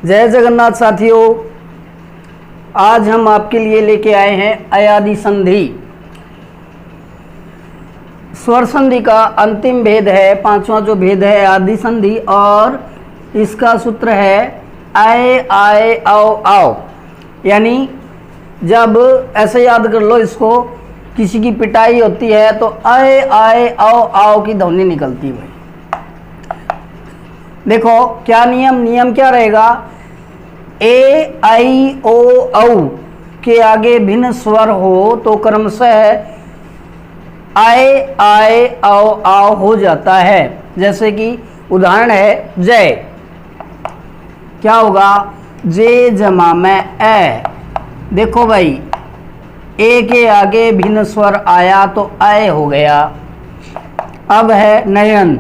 जय जगन्नाथ साथियों, आज हम आपके लिए लेके आए हैं अयादि संधि। स्वर संधि का अंतिम भेद है, पांचवा जो भेद है आदि संधि, और इसका सूत्र है आए आए आओ आओ। यानी जब ऐसे याद कर लो इसको, किसी की पिटाई होती है तो आए आए आओ आओ की ध्वनि निकलती है। देखो क्या नियम क्या रहेगा, ए आई ओ औ के आगे भिन्न स्वर हो तो क्रमशः आए आए आओ आओ हो जाता है। जैसे कि उदाहरण है जय, क्या होगा, जे जमा में ए। देखो भाई, ए के आगे भिन्न स्वर आया तो आए हो गया। अब है नयन,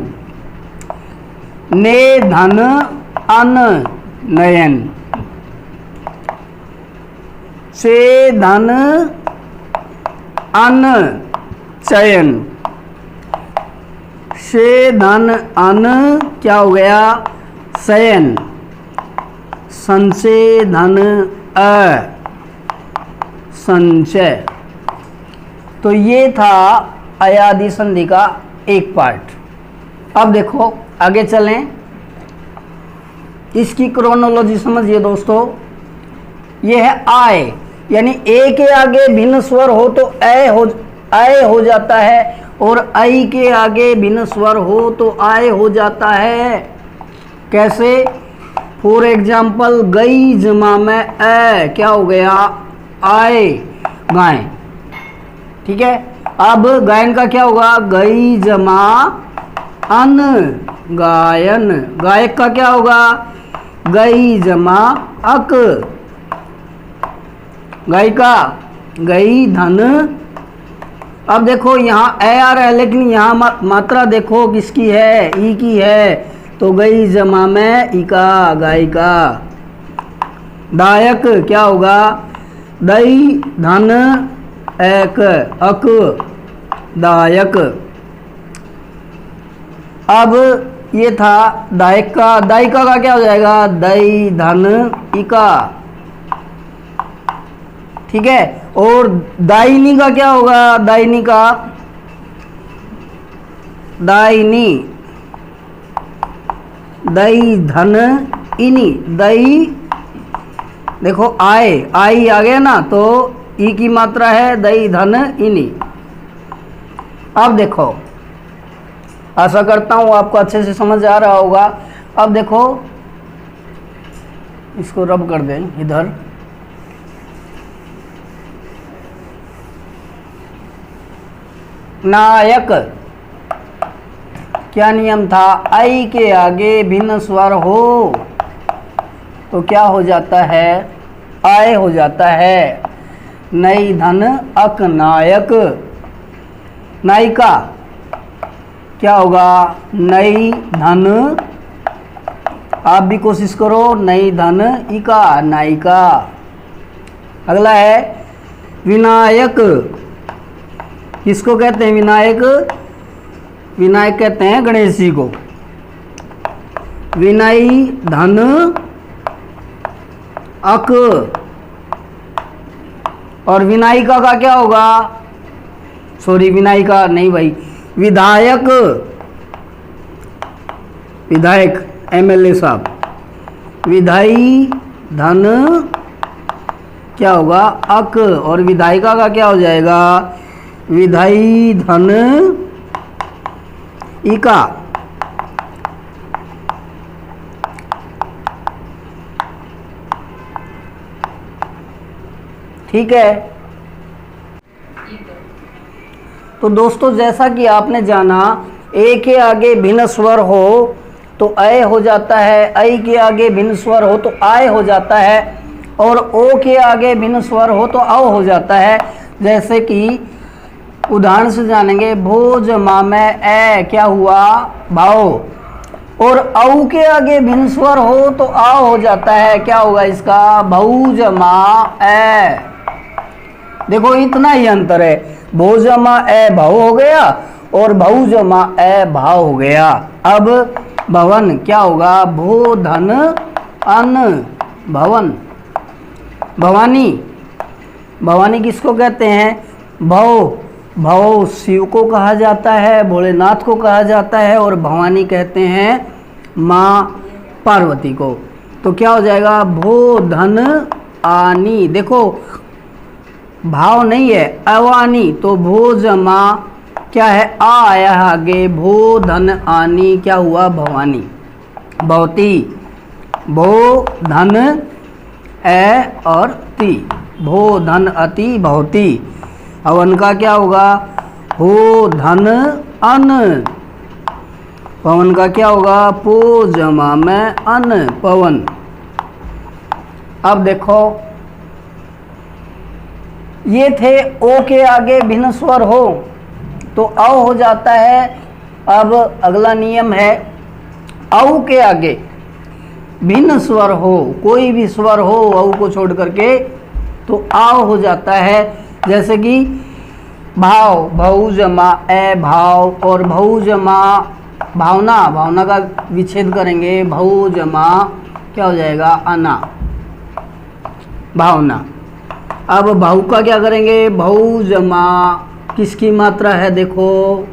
ने धन अन नयन, से धन अन चयन, से धन अन क्या हो गया, शयन, संसे धन अ संचय। तो ये था अयादि संधि का एक पार्ट। अब देखो आगे चलें, इसकी क्रोनोलॉजी समझिए दोस्तों। ये है आए, यानी ए के आगे भिन्न स्वर हो तो आए हो जाता है, और आई के आगे भिन्न स्वर हो तो आए हो जाता है। कैसे? फॉर एग्जाम्पल गई जमा में ए, क्या हो गया, आए, गाय। ठीक है। अब गायन का क्या होगा, गई जमा अन गायन। गायक का क्या होगा, गई जमा अक, गायिका, गई धन। अब देखो यहाँ ए आ रहा है, लेकिन यहाँ मात्रा देखो किसकी है, ई की है, तो गई जमा में इका, गायिका। दायक क्या होगा, दई धन एक अक, दायक। अब ये था दायक का, दायिका का क्या हो जाएगा, दई धन इका। ठीक है। और दायिनी का क्या होगा, दायिनी का, दायिनी, दई धन इनी, दई। देखो आए, आई आ गया ना, तो ई की मात्रा है, दई धन इनी। अब देखो, आशा करता हूं आपको अच्छे से समझ आ रहा होगा। अब देखो, इसको रब कर दें इधर। नायक, क्या नियम था, आई के आगे भिन्न स्वर हो तो क्या हो जाता है, आए हो जाता है। नई धन अक नायक। नायिका क्या होगा, नई धन, आप भी कोशिश करो, नई धन इका, नायिका। अगला है विनायक। किसको कहते हैं विनायक, विनायक कहते हैं गणेश जी को। विनयी धन अक, और विनायिका का क्या होगा, सॉरी विनायिका नहीं भाई, विधायक, विधायक एमएलए साहब। विधायी धन क्या होगा, अक, और विधायिका का क्या हो जाएगा, विधायी धन इका। ठीक है। तो दोस्तों, जैसा कि आपने जाना, ए के आगे भिन्न स्वर हो तो अय हो जाता है, आई के आगे भिन्न स्वर हो तो आय हो जाता है, और ओ के आगे भिन्न स्वर हो तो औ हो जाता है। जैसे कि उदाहरण से जानेंगे, भो जमा में ए, क्या हुआ, भाव, और औ के आगे भिन्न स्वर हो तो आओ हो जाता है, क्या होगा इसका, भऊ जमा ए। देखो इतना ही अंतर है, भो जमा ए भाव हो गया और भऊ जमा ए भाव हो गया। अब भवन क्या होगा, भो धन अन भवन। भवानी, भवानी किसको कहते हैं? भव, भव शिव को कहा जाता है, भोलेनाथ को कहा जाता है, और भवानी कहते हैं माँ पार्वती को। तो क्या हो जाएगा? भो धन आनी। देखो भाव नहीं है, अवानी, तो भो जमा क्या है? आ आया है आगे, भो धन आनी क्या हुआ? भवानी। भवती, भो धन ए और ती, भो धन अति भवती। अवन का क्या होगा? हो धन अन। पवन का क्या होगा? पो जमा में अन, पवन। अब देखो ये थे ओ के आगे भिन्न स्वर हो तो औ हो जाता है। अब अगला नियम है औ के आगे भिन्न स्वर हो, कोई भी स्वर हो औ को छोड़ करके, तो आव हो जाता है। जैसे कि भाव, भऊ जमा ए भाव, और भऊ जमा भावना, भावना का विच्छेद करेंगे, भऊ जमा क्या हो जाएगा? अना, भावना। अब भाव का क्या करेंगे? भऊ जमा किसकी मात्रा है? देखो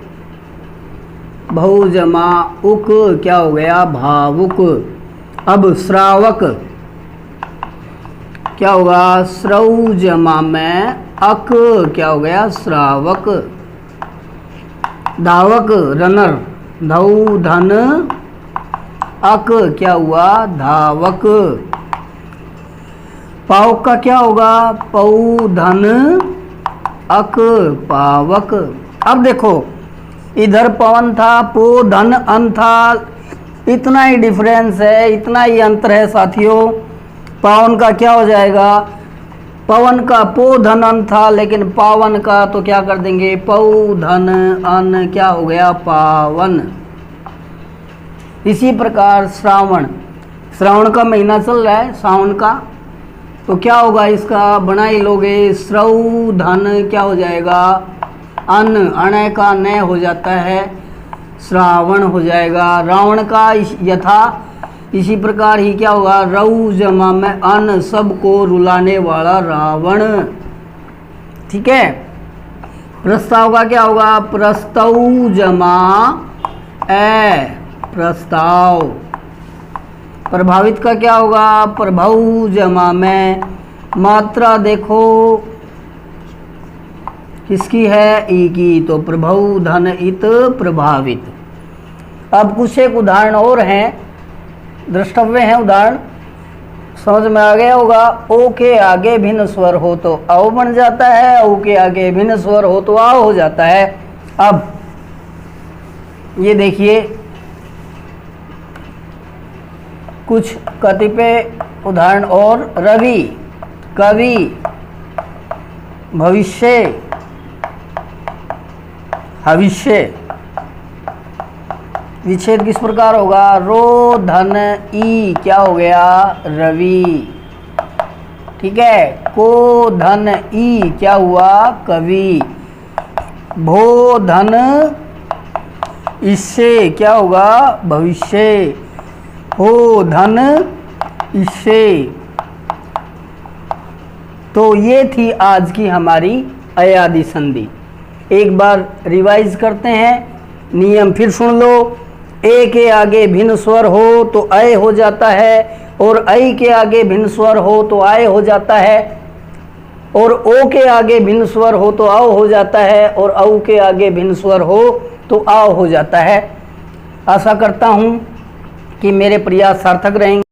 भऊ जमा उक क्या हो गया? भावुक। अब श्रावक क्या होगा? श्रौ जमा में अक क्या हो गया? श्रावक। धावक, रनर, धौ धन अक क्या हुआ? धावक। पावक का क्या होगा? पौ धन अक पावक। अब देखो इधर पवन था, पो धन अन था, इतना ही डिफरेंस है, इतना ही अंतर है साथियों। पावन का क्या हो जाएगा? पवन का पो धन अन था, लेकिन पावन का तो क्या कर देंगे? पौ धन अन क्या हो गया? पावन। इसी प्रकार श्रावण, श्रावण का महीना चल रहा है, सावन का, तो क्या होगा? इसका बनाई लोगे, श्रौ धन क्या हो जाएगा? अन, अण का न हो जाता है, श्रावण हो जाएगा। रावण का यथा इसी प्रकार ही क्या होगा? रऊ जमा में अन, सबको रुलाने वाला रावण। ठीक है। प्रस्ताव का क्या होगा? प्रस्तौ जमा ए, प्रस्ताव। प्रभावित का क्या होगा? प्रभु जमा में मात्रा देखो किसकी है? ई की, तो प्रभु धन इत प्रभावित। अब कुछ एक उदाहरण और हैं, द्रष्टव्य हैं उदाहरण, समझ में आ गया होगा। ओ के आगे भिन्न स्वर हो तो औ बन जाता है, ओ के आगे भिन्न स्वर हो तो आओ हो जाता है। अब ये देखिए कुछ कतिपय उदाहरण और। रवि, कवि, भविष्य, हविष्य। विच्छेद किस प्रकार होगा? रो धन ई क्या हो गया? रवि। ठीक है। को धन ई क्या हुआ? कवि। भो धन इससे क्या होगा? भविष्य। हो धन इससे। तो ये थी आज की हमारी अयादि संधि। एक बार रिवाइज करते हैं, नियम फिर सुन लो। ए के आगे भिन्न स्वर हो तो अय हो जाता है, और ऐ के आगे भिन्न स्वर हो तो आय हो जाता है, और ओ के आगे भिन्न स्वर हो तो औ हो जाता है, और औ के आगे भिन्न स्वर हो तो आओ हो जाता है। आशा करता हूँ कि मेरे प्रयास सार्थक रहेंगे।